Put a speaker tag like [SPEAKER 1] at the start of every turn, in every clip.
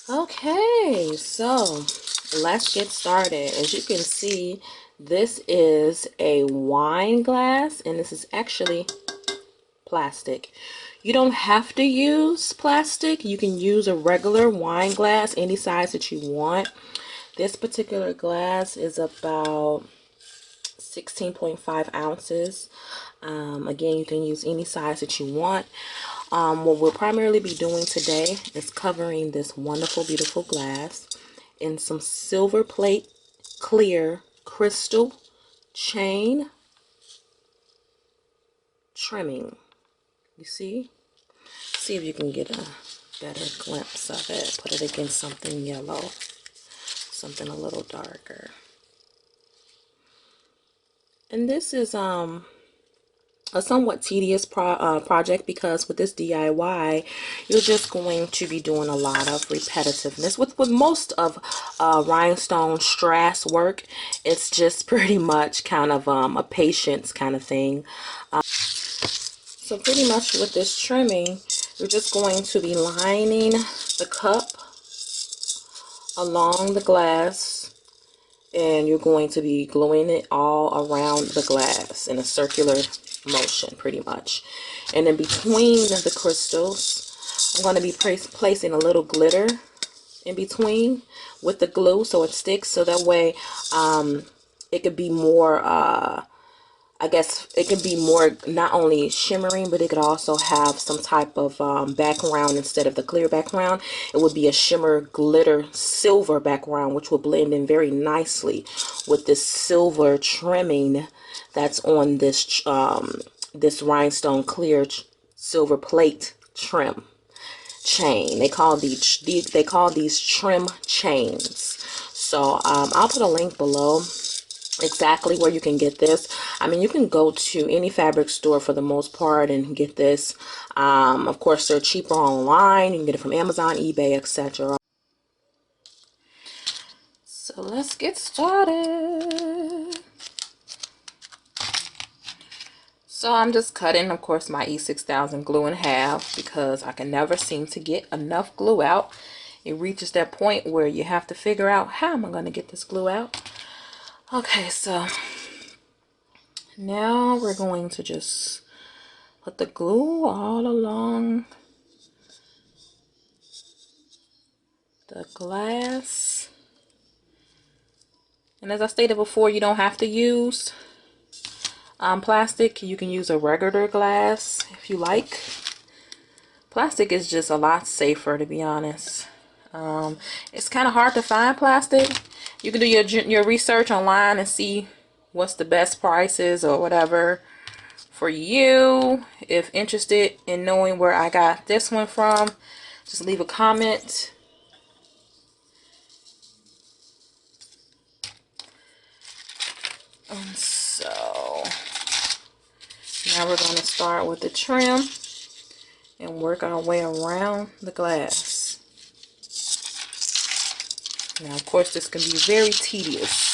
[SPEAKER 1] Okay, so let's get started. As you can see, this is a wine glass, and this is actually plastic. You don't have to use plastic. You can use a regular wine glass, any size that you want. This particular glass is about 16.5 ounces. Again, you can use any size that you want. What we'll primarily be doing today is covering this wonderful, beautiful glass in some silver plate clear crystal chain trimming. You see? See if you can get a better glimpse of it. Put it against something yellow, something a little darker. And this is a somewhat tedious project, because with this DIY you're just going to be doing a lot of repetitiveness. With most of rhinestone strass work, it's just pretty much kind of a patience kind of thing. So pretty much with this trimming, you're just going to be lining the cup along the glass, and you're going to be gluing it all around the glass in a circular motion pretty much. And in between the crystals, I'm going to be placing a little glitter in between with the glue so it sticks, so that way it could be more I guess it could be more not only shimmering, but it could also have some type of background. Instead of the clear background, it would be a shimmer glitter silver background, which will blend in very nicely with this silver trimming that's on this this rhinestone clear silver plate trim chain. They call these trim chains. So I'll put a link below exactly where you can get this. I mean, you can go to any fabric store for the most part and get this. Of course, they're cheaper online. You can get it from Amazon, eBay, etc. So let's get started. So I'm just cutting, of course, my E6000 glue in half, because I can never seem to get enough glue out. It reaches that point where you have to figure out, how am I going to get this glue out? Okay, so now we're going to just put the glue all along the glass. And as I stated before, you don't have to use plastic. You can use a regular glass if you like. Plastic is just a lot safer, to be honest. It's kind of hard to find plastic. You can do your research online and see what's the best prices or whatever for you. If interested in knowing where I got this one from, just leave a comment. So now we're going to start with the trim and work our way around the glass. Now, of course, this can be very tedious.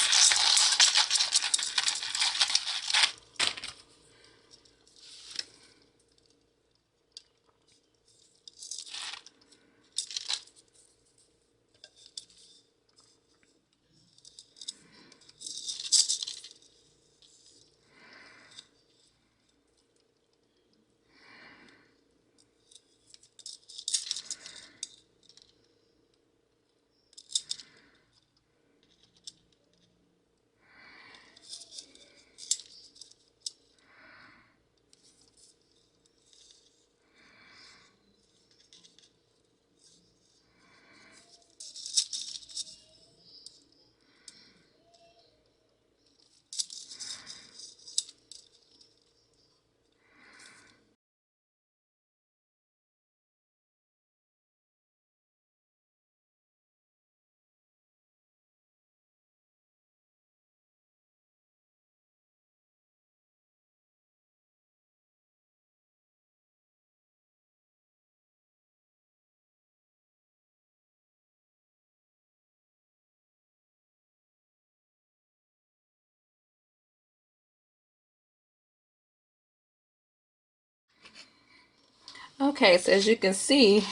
[SPEAKER 1] Okay, so as you can see,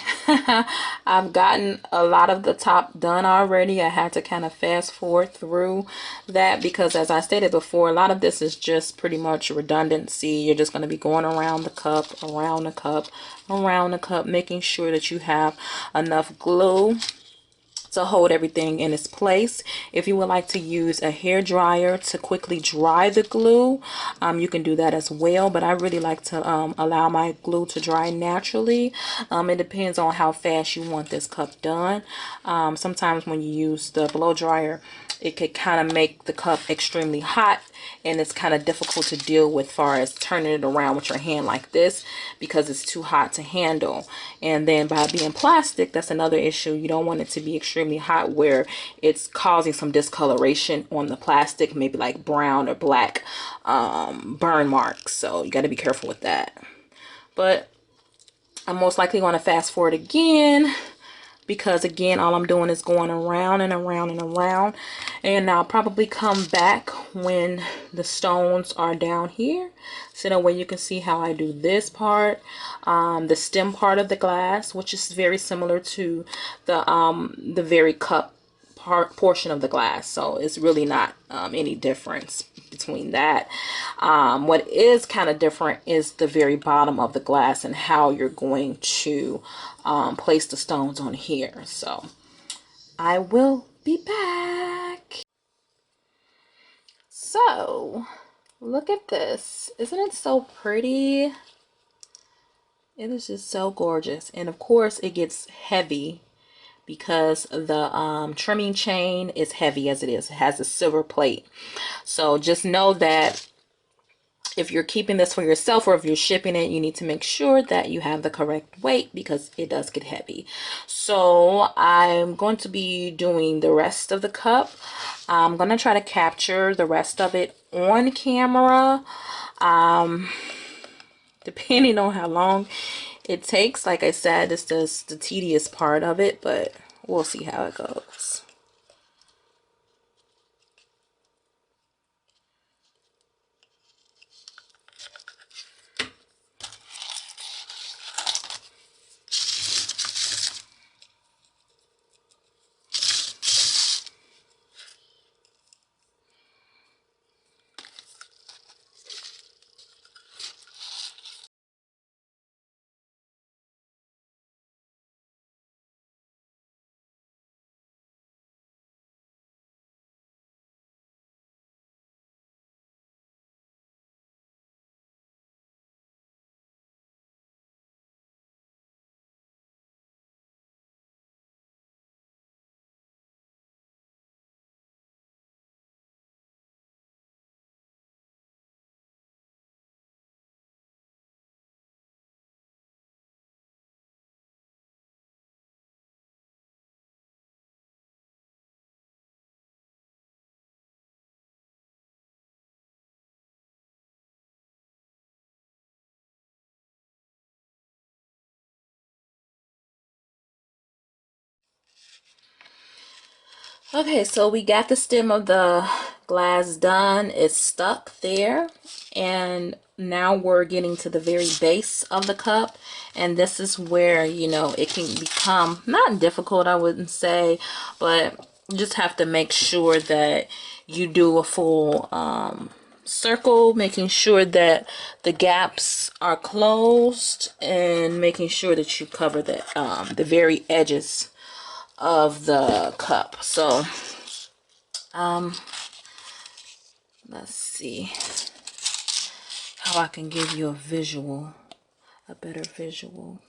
[SPEAKER 1] I've gotten a lot of the top done already. I had to kind of fast forward through that because, as I stated before, a lot of this is just pretty much redundancy. You're just going to be going around the cup, around the cup, around the cup, making sure that you have enough glue to hold everything in its place. If you would like to use a hair dryer to quickly dry the glue, you can do that as well, but I really like to allow my glue to dry naturally. It depends on how fast you want this cup done. Sometimes when you use the blow dryer, it could kind of make the cup extremely hot, and it's kind of difficult to deal with far as turning it around with your hand like this because it's too hot to handle. And then by being plastic, that's another issue. You don't want it to be extremely hot where it's causing some discoloration on the plastic, maybe like brown or black burn marks. So you got to be careful with that. But I'm most likely going to fast forward again, because again, all I'm doing is going around and around and around. And I'll probably come back when the stones are down here, so that way you can see how I do this part, the stem part of the glass, which is very similar to the very cup portion of the glass. So it's really not any difference between that. What is kind of different is the very bottom of the glass and how you're going to place the stones on here. So I will be back. So look at this. Isn't it so pretty? It is just so gorgeous. And of course it gets heavy because the trimming chain is heavy as it is. It has a silver plate. So just know that if you're keeping this for yourself or if you're shipping it, you need to make sure that you have the correct weight because it does get heavy. So I'm going to be doing the rest of the cup. I'm going to try to capture the rest of it on camera. Depending on how long it takes. Like I said, this is the tedious part of it, but we'll see how it goes. Okay, so we got the stem of the glass done. It's stuck there. And now we're getting to the very base of the cup. And this is where, you know, it can become not difficult, I wouldn't say, but you just have to make sure that you do a full circle, making sure that the gaps are closed and making sure that you cover the very edges of the cup. So let's see how I can give you a better visual.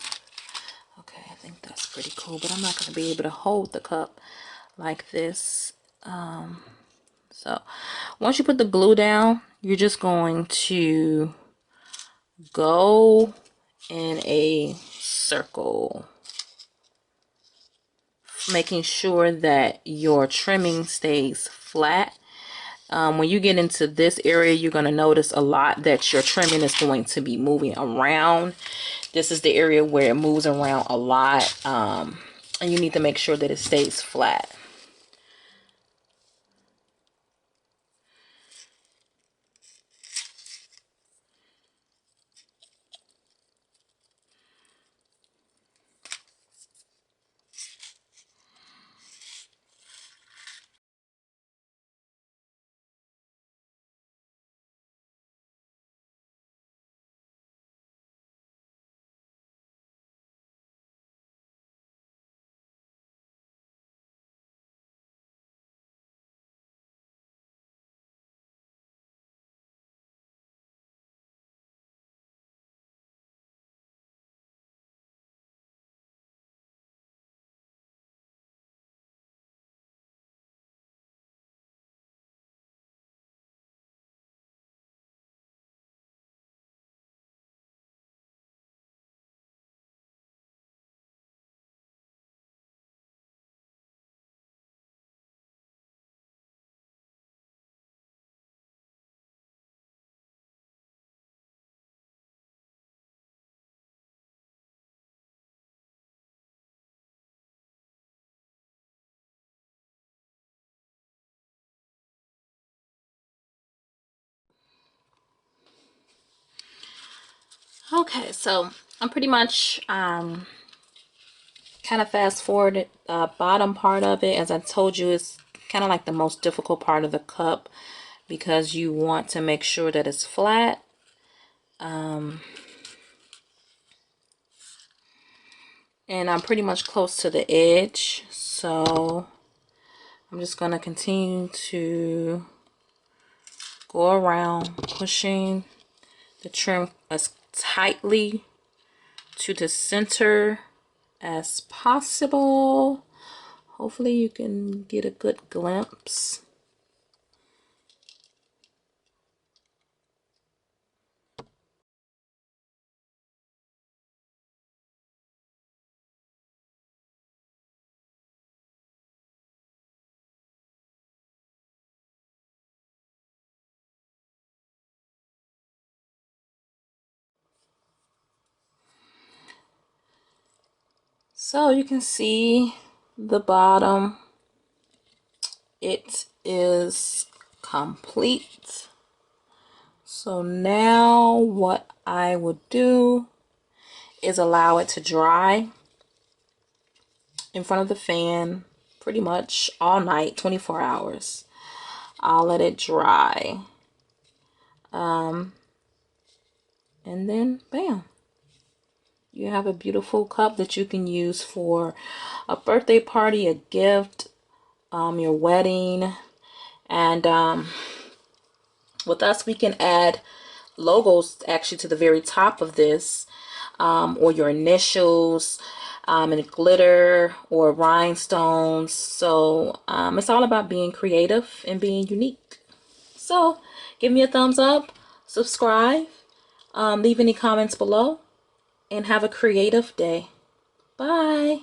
[SPEAKER 1] Okay, I think that's pretty cool, but I'm not going to be able to hold the cup like this. So once you put the glue down, you're just going to go in a circle, making sure that your trimming stays flat. When you get into this area, you're going to notice a lot that your trimming is going to be moving around. This is the area where it moves around a lot, and you need to make sure that it stays flat. Okay, so I'm pretty much kind of fast forwarded the bottom part of it. As I told you, it's kind of like the most difficult part of the cup because you want to make sure that it's flat. And I'm pretty much close to the edge, so I'm just going to continue to go around pushing the trim as tightly to the center as possible. Hopefully you can get a good glimpse. So you can see the bottom. It is complete. So now what I would do is allow it to dry in front of the fan pretty much all night, 24 hours. I'll let it dry. And then bam, you have a beautiful cup that you can use for a birthday party, a gift, your wedding. And with us, we can add logos actually to the very top of this, or your initials, and glitter or rhinestones. So it's all about being creative and being unique. So give me a thumbs up, subscribe, leave any comments below, and have a creative day. Bye.